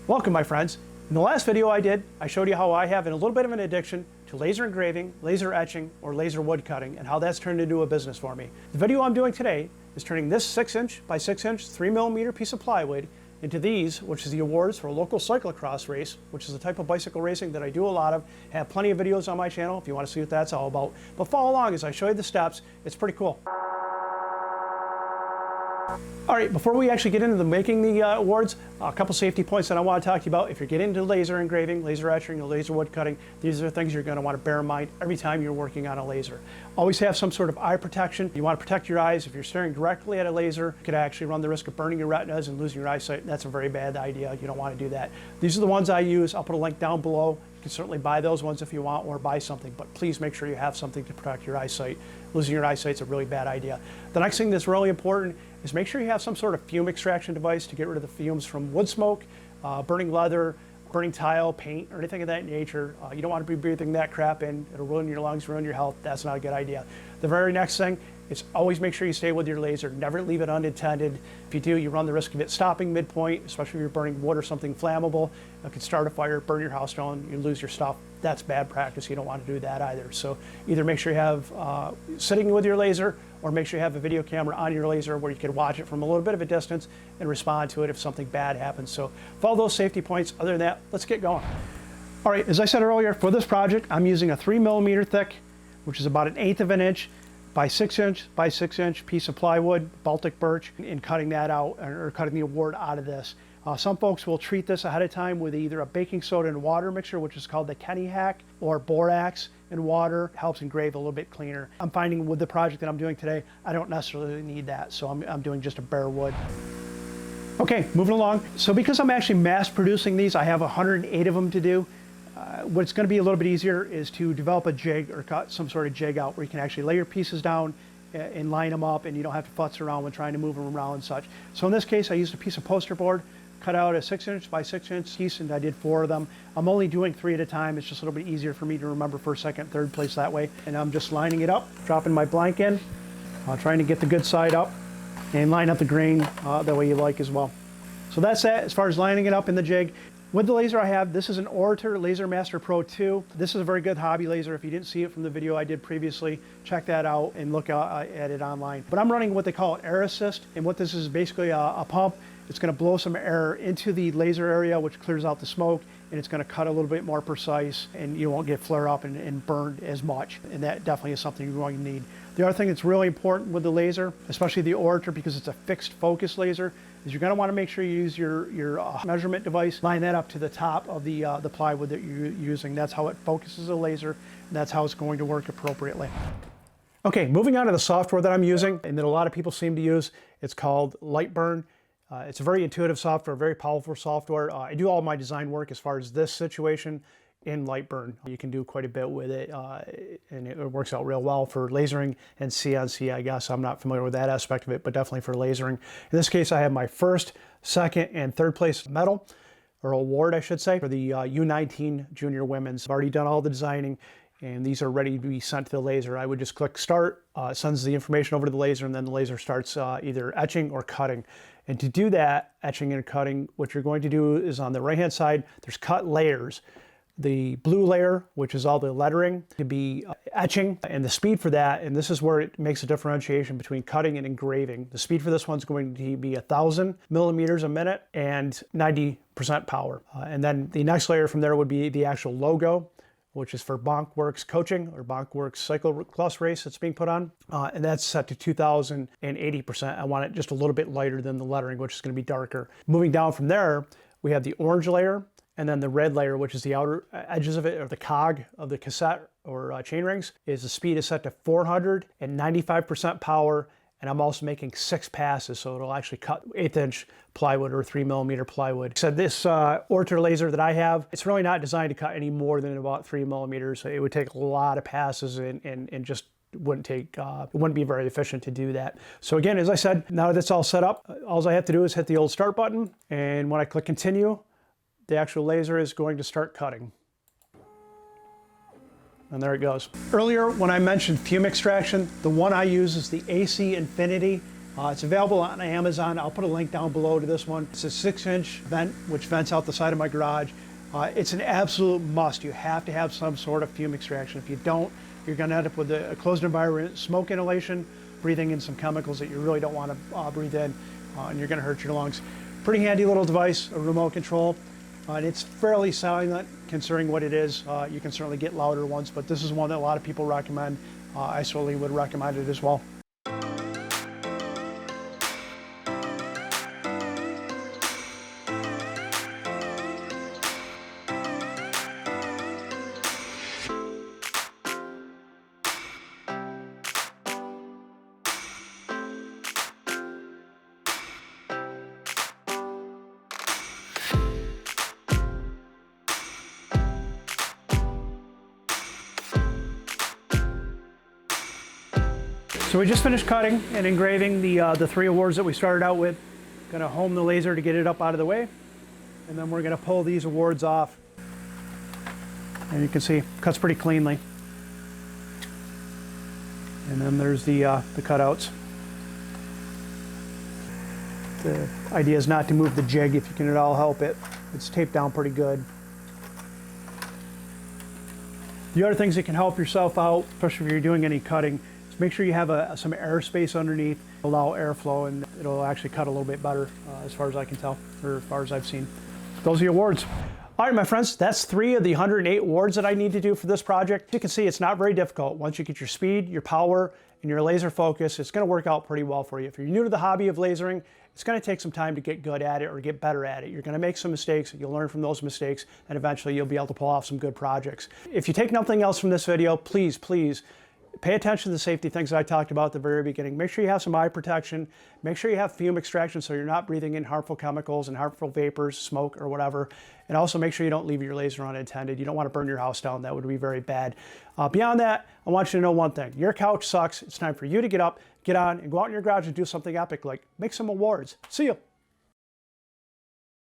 Welcome, my friends. In the last video I showed you how I have a little bit of an addiction to laser engraving, laser etching, or laser wood cutting, and how that's turned into a business for me. The video I'm doing today is turning this 6" by 6" 3mm piece of plywood into these, which is the awards for a local cyclocross race, which is a type of bicycle racing that I do a lot of. I have plenty of videos on my channel if you want to see what that's all about. But follow along as I show you the steps. It's pretty cool. All right, before we actually get into making the awards, a couple safety points that I want to talk to you about. If you're getting into laser engraving, laser etching, or laser wood cutting, these are things you're going to want to bear in mind every time you're working on a laser. Always have some sort of eye protection. You want to protect your eyes. If you're staring directly at a laser, you could actually run the risk of burning your retinas and losing your eyesight. That's a very bad idea. You don't want to do that. These are the ones I use. I'll put a link down below. You can certainly buy those ones if you want, or buy something, but please make sure you have something to protect your eyesight. Losing your eyesight is a really bad idea. The next thing that's really important is make sure you have some sort of fume extraction device to get rid of the fumes from wood smoke, burning leather, burning tile, paint, or anything of that nature. You don't want to be breathing that crap in. It'll ruin your lungs, ruin your health. That's not a good idea. The very next thing is always make sure you stay with your laser. Never leave it unattended. If you do, you run the risk of it stopping midpoint, especially if you're burning wood or something flammable. It could start a fire, burn your house down, you lose your stuff. That's bad practice. You don't want to do that either. So either make sure you have sitting with your laser, or make sure you have a video camera on your laser where you can watch it from a little bit of a distance and respond to it if something bad happens. So follow those safety points. Other than that, let's get going. All right, as I said earlier, for this project, I'm using a 3mm thick, which is about 1/8 of an inch by 6" by 6" piece of plywood, Baltic birch, and cutting that out, or cutting the award out of this. Some folks will treat this ahead of time with either a baking soda and water mixture, which is called the Kenny hack, or borax and water. Helps engrave a little bit cleaner. I'm finding with the project that I'm doing today, I don't necessarily need that, so I'm doing just a bare wood. Okay, moving along. So because I'm actually mass producing these, I have 108 of them to do. What's going to be a little bit easier is to develop a jig, or cut some sort of jig out where you can actually lay your pieces down and line them up, and you don't have to futz around when trying to move them around and such. So in this case, I used a piece of poster board, cut out a 6" by 6" piece, and I did 4 of them. I'm only doing 3 at a time. It's just a little bit easier for me to remember first, second, third place that way. And I'm just lining it up, dropping my blank in, trying to get the good side up, and line up the grain the way you like as well. So that's that as far as lining it up in the jig. With the laser I have, this is an Ortur Laser Master Pro 2. This is a very good hobby laser. If you didn't see it from the video I did previously, check that out and look at it online. But I'm running what they call air assist, and what this is basically a pump. It's going to blow some air into the laser area, which clears out the smoke, and it's going to cut a little bit more precise, and you won't get flare up and burned as much. And that definitely is something you're going to need. The other thing that's really important with the laser, especially the Ortur, because it's a fixed focus laser, is you're going to want to make sure you use your measurement device. Line that up to the top of the plywood that you're using. That's how it focuses the laser, and that's how it's going to work appropriately. Okay, moving on to the software that I'm using, and that a lot of people seem to use. It's called Lightburn. It's a very intuitive software, very powerful software. I do all my design work as far as this situation in Lightburn. You can do quite a bit with it, and it works out real well for lasering and CNC, I guess. I'm not familiar with that aspect of it, but definitely for lasering. In this case, I have my first, second, and third place medal, or award, I should say, for the U19 Junior Women's. I've already done all the designing, and these are ready to be sent to the laser. I would just click start, it sends the information over to the laser, and then the laser starts either etching or cutting. And to do that, etching and cutting, what you're going to do is on the right-hand side, there's cut layers. The blue layer, which is all the lettering, to be etching, and the speed for that, and this is where it makes a differentiation between cutting and engraving. The speed for this one's going to be 1,000 millimeters a minute and 90% power. And then the next layer from there would be the actual logo, which is for BonkWerx Coaching, or BonkWerx cyclocross race that's being put on. And that's set to 2,080%. I want it just a little bit lighter than the lettering, which is going to be darker. Moving down from there, we have the orange layer, and then the red layer, which is the outer edges of it, or the cog of the cassette or chain rings, is the speed is set to 495% power. And I'm also making 6 passes, so it'll actually cut 1/8" plywood or 3mm plywood. So this Ortur laser that I have, it's really not designed to cut any more than about 3mm. So it would take a lot of passes, and just wouldn't it wouldn't be very efficient to do that. So again, as I said, now that's all set up, all I have to do is hit the old start button, and when I click continue, the actual laser is going to start cutting. And there it goes. Earlier, when I mentioned fume extraction, the one I use is the AC Infinity It's available on Amazon. I'll put a link down below to this one. It's a 6-inch vent, which vents out the side of my garage. It's an absolute must. You have to have some sort of fume extraction. If you don't, you're going to end up with a closed environment, smoke inhalation, breathing in some chemicals that you really don't want to breathe in, and you're going to hurt your lungs. Pretty handy little device, a remote control. And it's fairly silent considering what it is. You can certainly get louder ones, but this is one that a lot of people recommend. I certainly would recommend it as well. So we just finished cutting and engraving the 3 awards that we started out with. Going to home the laser to get it up out of the way, and then we're going to pull these awards off. And you can see, cuts pretty cleanly. And then there's the cutouts. The idea is not to move the jig if you can at all help it. It's taped down pretty good. The other things that can help yourself out, especially if you're doing any cutting, make sure you have some airspace underneath, allow airflow, and it'll actually cut a little bit better as far as I can tell, or as far as I've seen. Those are the awards. All right, my friends, that's 3 of the 108 awards that I need to do for this project. You can see it's not very difficult. Once you get your speed, your power, and your laser focus, it's gonna work out pretty well for you. If you're new to the hobby of lasering, it's gonna take some time to get good at it or get better at it. You're gonna make some mistakes, you'll learn from those mistakes, and eventually you'll be able to pull off some good projects. If you take nothing else from this video, please pay attention to the safety things that I talked about at the very beginning. Make sure you have some eye protection. Make sure you have fume extraction so you're not breathing in harmful chemicals and harmful vapors, smoke, or whatever. And also make sure you don't leave your laser unattended. You don't want to burn your house down. That would be very bad. Beyond that, I want you to know one thing. Your couch sucks. It's time for you to get up, get on, and go out in your garage and do something epic, like make some awards. See you.